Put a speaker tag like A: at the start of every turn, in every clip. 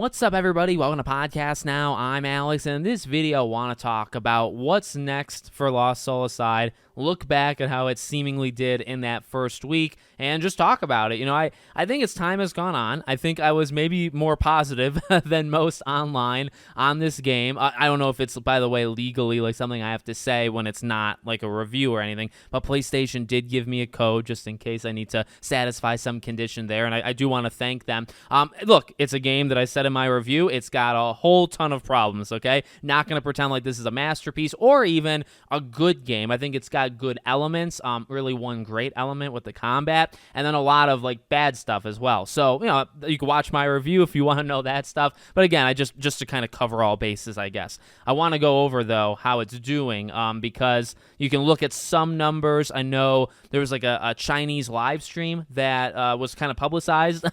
A: What's up, everybody? Welcome to Podcast Now. I'm Alex, and in this video, I want to talk about what's next for Lost Soul Aside, look back at how it seemingly did in that first week, and just talk about it. You know, I think as time has gone on, I think I was maybe more positive than most online on this game. I don't know if it's, by the way, legally like something I have to say when it's not like a review or anything, but PlayStation did give me a code just in case I need to satisfy some condition there, and I do want to thank them. Look, it's a game that I said in my review, it's got a whole ton of problems, okay? Not going to pretend like this is a masterpiece or even a good game. I think it's got good elements, really one great element with the combat, and then a lot of like bad stuff as well. So, you know, you can watch my review if you want to know that stuff. But again, I just to kind of cover all bases, I guess. I want to go over, though, how it's doing, because you can look at some numbers. I know there was like a Chinese live stream that was kind of publicized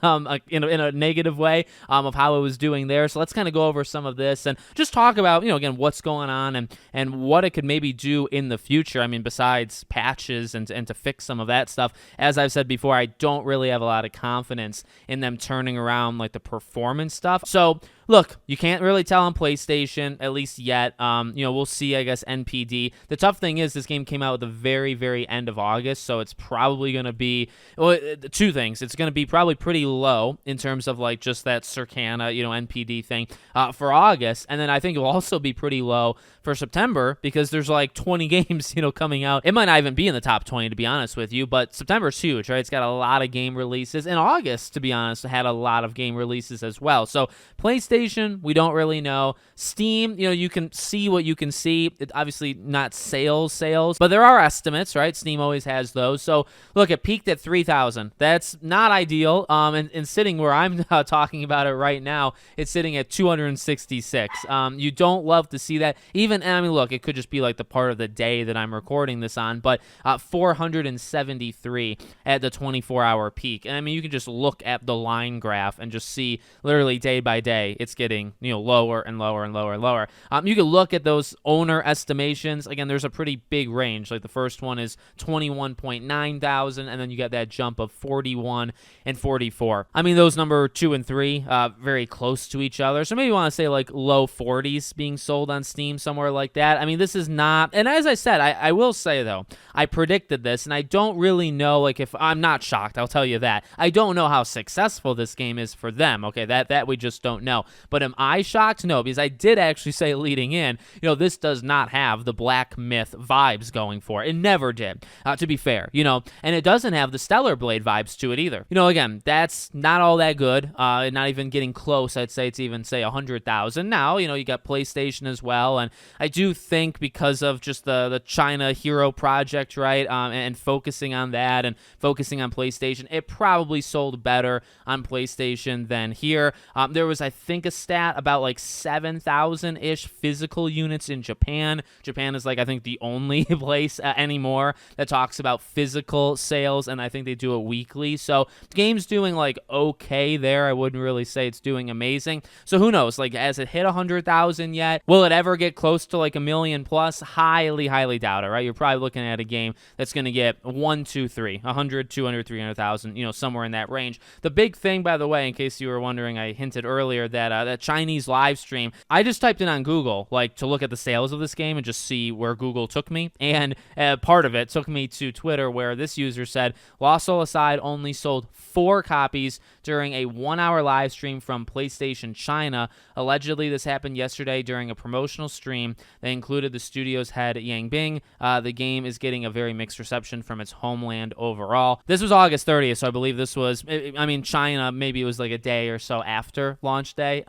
A: in a negative way of how it was doing there. So let's kind of go over some of this and just talk about, you know, again, what's going on and what it could maybe do in the future. I mean, besides patches and to fix some of that stuff. As I've said before, I don't really have a lot of confidence in them turning around like the performance stuff. So look, you can't really tell on PlayStation, at least yet. You know, we'll see, I guess, NPD. The tough thing is this game came out at the very, very end of August, so it's probably going to be, well, two things. It's going to be probably pretty low in terms of, like, just that Circana, you know, NPD thing for August, and then I think it will also be pretty low for September because there's, like, 20 games, you know, coming out. It might not even be in the top 20, to be honest with you, but September's huge, right? It's got a lot of game releases, and August, to be honest, had a lot of game releases as well. So PlayStation, we don't really know. Steam, you know, you can see what you can see. It's obviously not sales, but there are estimates, right? Steam always has those. So look, it peaked at 3,000. That's not ideal. And sitting where I'm talking about it right now, it's sitting at 266. You don't love to see that. Even, I mean, look, it could just be like the part of the day that I'm recording this on, but 473 at the 24-hour peak. And I mean, you can just look at the line graph and just see literally day by day, it's getting, you know, lower and lower and lower and lower. You can look at those owner estimations. Again, there's a pretty big range. Like the first one is 21.9 thousand, and then you got that jump of 41 and 44. I mean, those number 2 and 3 very close to each other. So maybe you want to say like low 40s being sold on Steam, somewhere like that. I mean, this is not, and as I said, I will say though, I predicted this, and I don't really know, like, if I'm not shocked, I'll tell you that. I don't know how successful this game is for them. Okay, that we just don't know. But am I shocked? No, because I did actually say leading in, you know, this does not have the Black Myth vibes going for it. It never did, to be fair, you know, and it doesn't have the Stellar Blade vibes to it either. You know, again, that's not all that good, not even getting close. I'd say it's even, say, 100,000. Now, you know, you got PlayStation as well, and I do think because of just the China Hero project, right, and focusing on that and focusing on PlayStation, it probably sold better on PlayStation than here. There was, I think, a stat about like 7,000-ish physical units in Japan. Japan is like, I think, the only place anymore that talks about physical sales, and I think they do it weekly. So the game's doing like okay there. I wouldn't really say it's doing amazing. So who knows? Like, has it hit 100,000 yet? Will it ever get close to like a million plus? Highly, highly doubt it, right? You're probably looking at a game that's going to get 1, 2, 3, 100, 200, 300,000, you know, somewhere in that range. The big thing, by the way, in case you were wondering, I hinted earlier that that Chinese live stream, I just typed in on Google, like, to look at the sales of this game and just see where Google took me, and part of it took me to Twitter, where this user said, Lost Soul Aside only sold 4 copies during a 1-hour live stream from PlayStation China. Allegedly, this happened yesterday during a promotional stream that included the studio's head, Yang Bing. The game is getting a very mixed reception from its homeland overall. This was August 30th, so I believe this was, I mean, China, maybe it was like a day or so after launch day.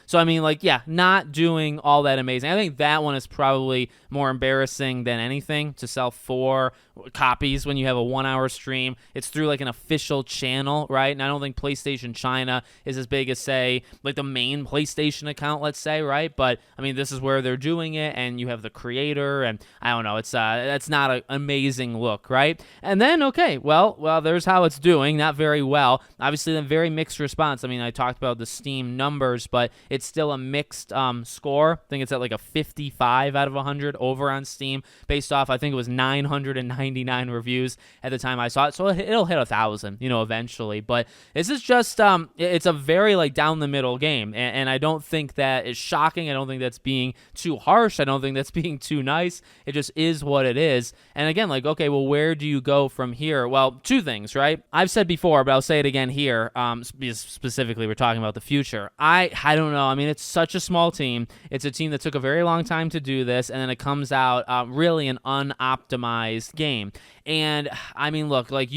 A: So, I mean, like, yeah, not doing all that amazing. I think that one is probably more embarrassing than anything, to sell 4 copies when you have a 1-hour stream. It's through like an official channel, right? And I don't think PlayStation China is as big as, say, like the main PlayStation account, let's say, right? But I mean, this is where they're doing it, and you have the creator, and I don't know, it's that's not an amazing look, right? And then, okay, well, there's how it's doing. Not very well. Obviously, a very mixed response. I mean, I talked about the Steam numbers, but it's still a mixed score. I think it's at like a 55 out of 100 over on Steam, based off, I think it was 990 99 reviews at the time I saw it, so it'll hit 1,000, eventually. But this is just it's a very like down the middle game, and I don't think that is shocking. I don't think that's being too harsh. I don't think that's being too nice. It just is what it is. And again, like, okay, well, where do you go from here? Well, two things, right? I've said before, but I'll say it again here, because specifically we're talking about the future. I don't know. I mean, it's such a small team. It's a team that took a very long time to do this, and then it comes out really an unoptimized game. And I mean, look, like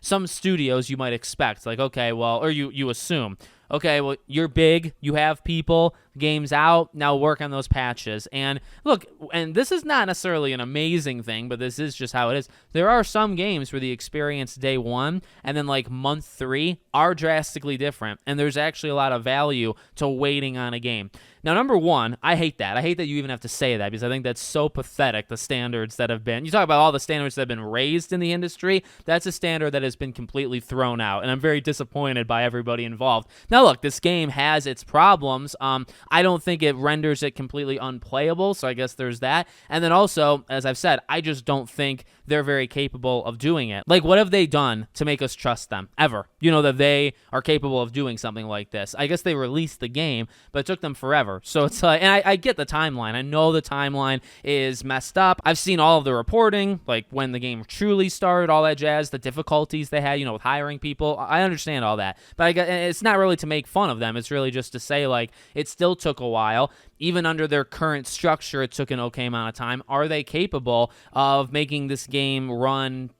A: some studios you might expect, like, okay, well, or you assume, okay, well, you're big, you have people, game's out, now work on those patches. And look, and this is not necessarily an amazing thing, but this is just how it is. There are some games where the experience day one and then like month 3 are drastically different, and there's actually a lot of value to waiting on a game. Now, number one, I hate that. I hate that you even have to say that, because I think that's so pathetic, the standards that have been. You talk about all the standards that have been raised in the industry. That's a standard that has been completely thrown out, and I'm very disappointed by everybody involved. Now, look, this game has its problems. I don't think it renders it completely unplayable, so I guess there's that. And then also, as I've said, I just don't think they're very capable of doing it. Like, what have they done to make us trust them, ever? That they are capable of doing something like this. I guess they released the game, but it took them forever. So it's like, and I get the timeline. I know the timeline is messed up. I've seen all of the reporting, like when the game truly started, all that jazz, the difficulties they had, with hiring people. I understand all that, but it's not really to make fun of them. It's really just to say, like, it still took a while. Even under their current structure, it took an okay amount of time. Are they capable of making this game run,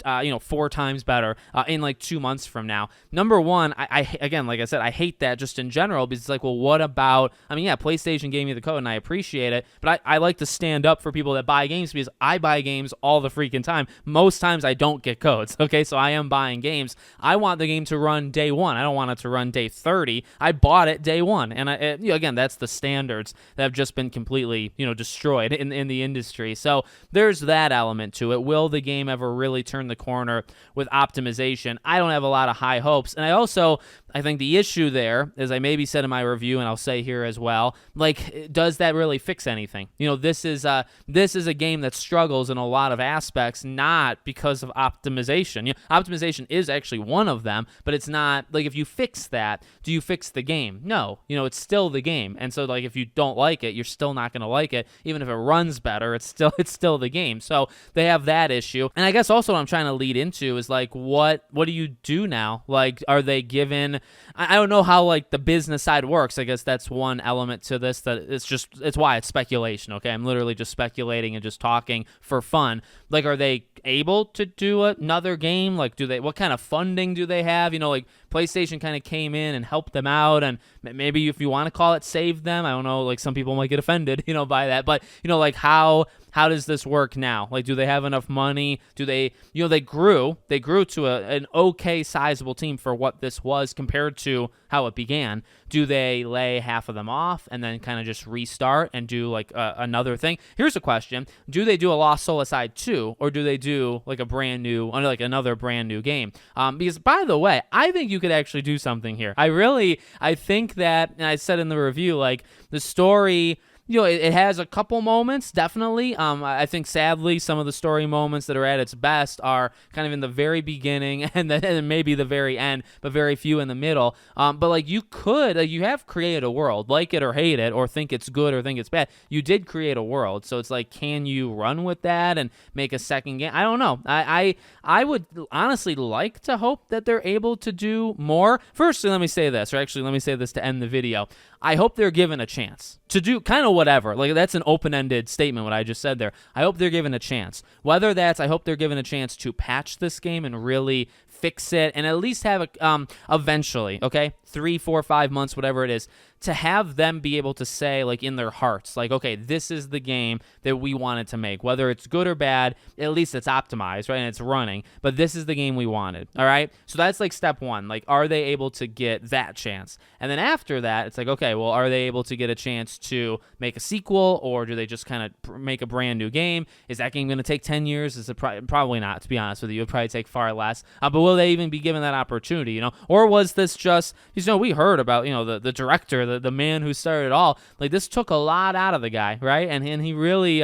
A: 4 times better in like 2 months from now? Number one, I again, like I said, I hate that just in general, because it's like, well, what about, PlayStation gave me the code and I appreciate it, but I like to stand up for people that buy games, because I buy games all the freaking time. Most times I don't get codes, okay? So I am buying games. I want the game to run day 1. I don't want it to run day 30. I bought it day 1. And again, that's the standards that have just been completely, destroyed in the industry. So there's that element to it. Will the game ever really turn the corner with optimization? I don't have a lot of high hopes. And I think the issue there, as I maybe said in my review, and I'll say here as well, like, does that really fix anything? This is a game that struggles in a lot of aspects, not because of optimization. Optimization is actually one of them, but it's not, like, if you fix that, do you fix the game? No. It's still the game. And so, like, if you don't like it, you're still not going to like it. Even if it runs better, it's still the game. So they have that issue. And I guess also what I'm trying to lead into is, like, what do you do now? Like, are they given, I don't know how, like, the business side works. I guess that's one element to this, that it's why it's speculation, okay? I'm literally just speculating and just talking for fun. Like, are they able to do another game? Like, what kind of funding do they have? Like, PlayStation kind of came in and helped them out, and maybe, if you want to call it, saved them. I don't know, like, some people might get offended, by that, but, like, how does this work now? Like, do they have enough money? Do they, they grew to an okay sizable team for what this was compared to how it began. Do they lay half of them off and then kind of just restart and do like another thing? Here's a question. Do they do a Lost Soul Aside 2, or do they do like another brand new game? Because, by the way, I think you could actually do something here. I think that, and I said in the review, like, the story, it has a couple moments, definitely. I think, sadly, some of the story moments that are at its best are kind of in the very beginning and then maybe the very end, but very few in the middle. But, like, you have created a world, like it or hate it, or think it's good or think it's bad. You did create a world, so it's like, can you run with that and make a second game? I don't know. I would honestly like to hope that they're able to do more. Firstly, let me say this to end the video. I hope they're given a chance to do kind of whatever. Like, that's an open-ended statement, what I just said there. I hope they're given a chance. Whether that's, I hope they're given a chance to patch this game and really fix it, and at least have a, eventually, okay, 3, 4, 5 months, whatever it is, to have them be able to say, like, in their hearts, like, okay, this is the game that we wanted to make. Whether it's good or bad, at least it's optimized, right, and it's running, but this is the game we wanted, all right? So that's, like, step one. Like, are they able to get that chance? And then after that, it's like, okay, well, are they able to get a chance to make a sequel, or do they just kind of make a brand new game? Is that game going to take 10 years? Is it probably not, to be honest with you. It would probably take far less. But will they even be given that opportunity, or was this just, we heard about, the director, the man who started it all. Like, this took a lot out of the guy, right? And he really,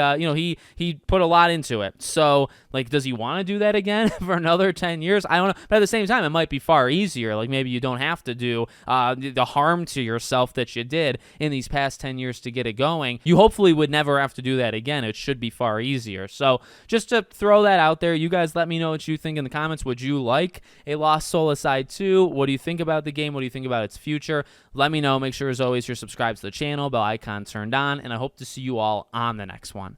A: he put a lot into it. So, like, does he want to do that again for another 10 years? I don't know. But at the same time, it might be far easier. Like, maybe you don't have to do the harm to yourself that you did in these past 10 years to get it going. You hopefully would never have to do that again. It should be far easier. So just to throw that out there, you guys let me know what you think in the comments. Would you like a Lost Soul Aside 2? What do you think about the game? What do you think about its future? Let me know. Make sure, as always, you're subscribed to the channel, bell icon turned on, and I hope to see you all on the next one.